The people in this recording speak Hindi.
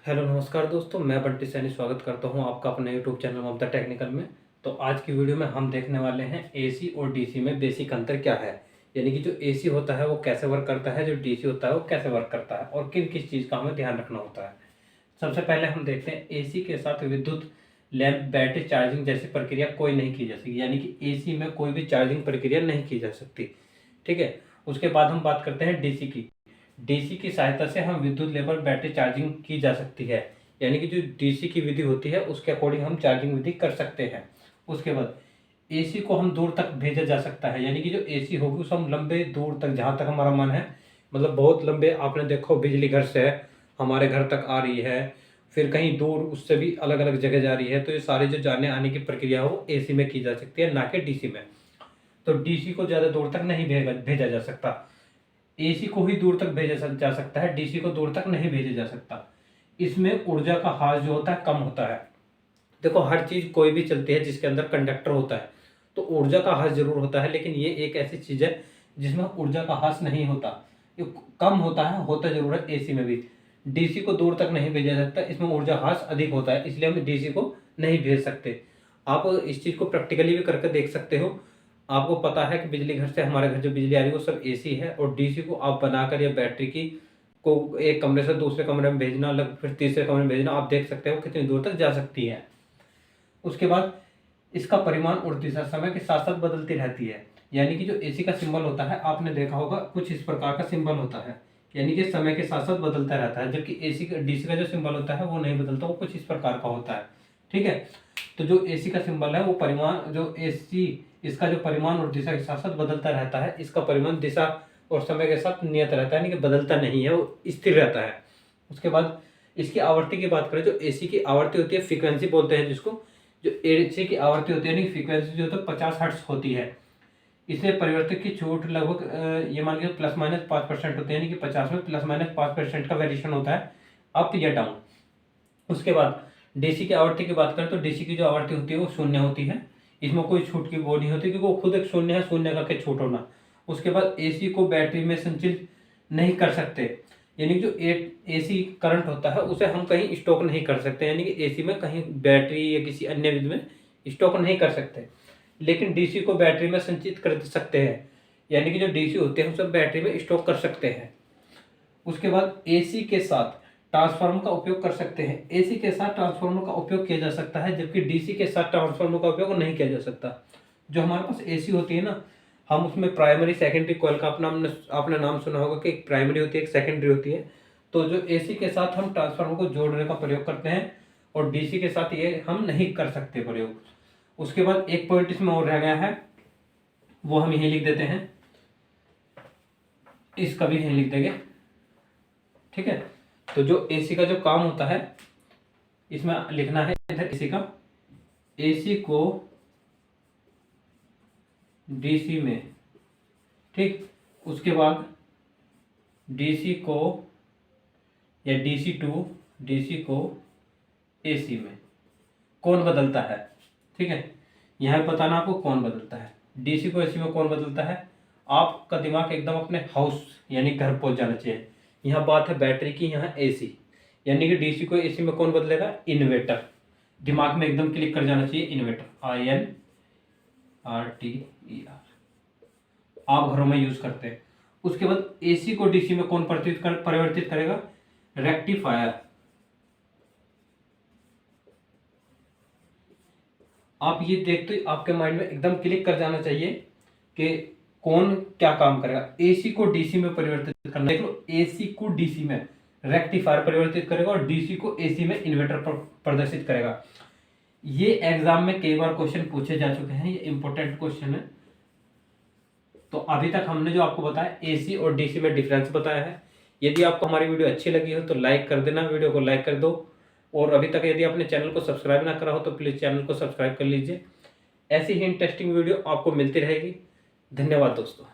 हेलो नमस्कार दोस्तों, मैं बंटी सैनी स्वागत करता हूं आपका अपने यूट्यूब चैनल ममता टेक्निकल में। तो आज की वीडियो में हम देखने वाले हैं एसी और डीसी में बेसिक अंतर क्या है। यानी कि जो एसी होता है वो कैसे वर्क करता है, जो डीसी होता है वो कैसे वर्क करता है और किन किस चीज़ का हमें ध्यान रखना होता है। सबसे पहले हम देखते हैं एसी के साथ विद्युत लैंप बैटरी चार्जिंग जैसी प्रक्रिया कोई नहीं की जा सकती, यानी कि एसी में कोई भी चार्जिंग प्रक्रिया नहीं की जा सकती। ठीक है। उसके बाद हम बात करते हैं डीसी की। डीसी की सहायता से हम विद्युत लेवल बैटरी चार्जिंग की जा सकती है, यानी कि जो डीसी की विधि होती है उसके अकॉर्डिंग हम चार्जिंग विधि कर सकते हैं। उसके बाद एसी को हम दूर तक भेजा जा सकता है, यानी कि जो एसी होगी उसे हम लंबे दूर तक, जहाँ तक हमारा मन है, मतलब बहुत लंबे, आपने देखो बिजली घर से हमारे घर तक आ रही है, फिर कहीं दूर उससे भी अलग अलग जगह जा रही है, तो ये सारी जो जाने आने की प्रक्रिया हो वो एसी में की जा सकती है, ना कि डीसी में। तो डीसी को ज़्यादा दूर तक नहीं भेजा जा सकता। एसी को ही दूर तक भेजा जा सकता है, डीसी को दूर तक नहीं भेजा जा सकता। इसमें ऊर्जा का हास जो होता है कम होता है। देखो, हर चीज कोई भी चलती है जिसके अंदर कंडक्टर होता है तो ऊर्जा का हास जरूर होता है, लेकिन ये एक ऐसी चीज है जिसमें ऊर्जा का हास नहीं होता। ये कम होता है, होता जरूर है एसी में भी। डीसी को दूर तक नहीं भेजा जाता, इसमें ऊर्जा हास अधिक होता है, इसलिए हम डीसी को नहीं भेज सकते। आप इस चीज को प्रैक्टिकली भी करके देख सकते हो। आपको पता है कि बिजली घर से हमारे घर जो बिजली आ रही है वो सब एसी है, और डीसी को आप बनाकर या बैटरी की को एक कमरे से दूसरे कमरे में भेजना, अलग फिर तीसरे कमरे में भेजना, आप देख सकते हो कितनी दूर तक जा सकती है। उसके बाद इसका परिमाण और दिशा समय के साथ साथ बदलती रहती है। यानी कि जो एसी का सिंबल होता है, आपने देखा होगा कुछ इस प्रकार का सिंबल होता है, यानी कि समय के साथ साथ बदलता रहता है, जबकि एसी का डीसी का जो सिंबल होता है वो नहीं बदलता, वो कुछ इस प्रकार का होता है। ठीक है। तो जो एसी का सिंबल है वो परिमाण, जो एसी, इसका जो परिमाण और दिशा के साथ साथ बदलता रहता है। इसका परिमाण दिशा और समय के साथ नियत रहता है, यानी कि बदलता नहीं है, वो स्थिर रहता है। उसके बाद इसकी आवृत्ति की बात करें, जो एसी की आवृत्ति होती है, फ्रीक्वेंसी बोलते हैं जिसको, जो एसी की आवृत्ति होती है यानी फ्रीक्वेंसी जो होता है 50 हर्ट्ज होती है। इसमें परिवर्तक की छूट लगभग ये मान लीजिए ±5% होती है, यानी कि 50 में ±5% का वेरिएशन होता है, अप या डाउन। उसके बाद डीसी की आवृत्ति की बात करें तो डीसी की जो आवृत्ति होती है वो शून्य होती है, इसमें कोई छूट की वो नहीं होती, क्योंकि वो खुद एक शून्य है, शून्य का के छूट होना। उसके बाद एसी को बैटरी में संचित नहीं कर सकते, यानी कि जो एसी करंट होता है उसे हम कहीं स्टॉक नहीं कर सकते, यानी कि एसी में कहीं बैटरी या किसी अन्य विधि में स्टॉक नहीं कर सकते। लेकिन डीसी को बैटरी में संचित कर सकते हैं, यानी कि जो डीसी होते हैं उसे बैटरी में स्टॉक कर सकते हैं। उसके बाद एसी के साथ ट्रांसफार्मर का उपयोग कर सकते हैं। एसी के साथ ट्रांसफार्मर का उपयोग किया जा सकता है, जबकि डीसी के साथ ट्रांसफार्मर का उपयोग नहीं किया जा सकता। जो हमारे पास एसी होती है ना, हम उसमें प्राइमरी सेकेंडरी कॉइल का अपना आपने नाम सुना होगा कि एक प्राइमरी होती है, एक सेकेंडरी होती है। तो जो एसी के साथ हम ट्रांसफार्मर को जोड़ने का प्रयोग करते हैं, और डीसी के साथ ये हम नहीं कर सकते प्रयोग। उसके बाद एक पॉइंट इसमें और रह गया है, वो हम यही लिख देते हैं, इसका भी यही लिख देंगे। ठीक है। तो जो एसी का जो काम होता है, इसमें लिखना है इधर एसी का, एसी को डीसी में, ठीक। उसके बाद डीसी को या डीसी टू डीसी को एसी में कौन बदलता है। ठीक है। यहां बताना आपको कौन बदलता है, डीसी को एसी में कौन बदलता है। आपका दिमाग एकदम अपने हाउस यानी घर पहुंच जाना चाहिए। यहाँ बात है बैटरी की, यहाँ एसी, यानी कि डीसी को एसी में कौन बदलेगा, इन्वर्टर। दिमाग में एकदम क्लिक कर जाना चाहिए, इन्वर्टर, INRTER, आप घरों में यूज करते हैं। उसके बाद एसी को डीसी में कौन परिवर्तित करेगा, रेक्टिफायर। आप ये देखते आपके माइंड में एकदम क्लिक कर जाना चाहिए कि कौन क्या काम करेगा। एसी को डीसी में परिवर्तित करना, देख लो, एसी को डीसी में रेक्टिफायर परिवर्तित करेगा और डीसी को एसी में इन्वर्टर प्रदर्शित करेगा। ये एग्जाम में कई बार क्वेश्चन पूछे जा चुके हैं, ये इंपॉर्टेंट क्वेश्चन है। तो अभी तक हमने जो आपको बताया एसी और डीसी में डिफरेंस बताया है। यदि आपको हमारी वीडियो अच्छी लगी हो तो लाइक कर देना, वीडियो को लाइक कर दो। और अभी तक यदि आपने चैनल को सब्सक्राइब ना करा हो तो प्लीज़ चैनल को सब्सक्राइब कर लीजिए। ऐसी ही इंटरेस्टिंग वीडियो आपको मिलती रहेगी। धन्यवाद दोस्तों।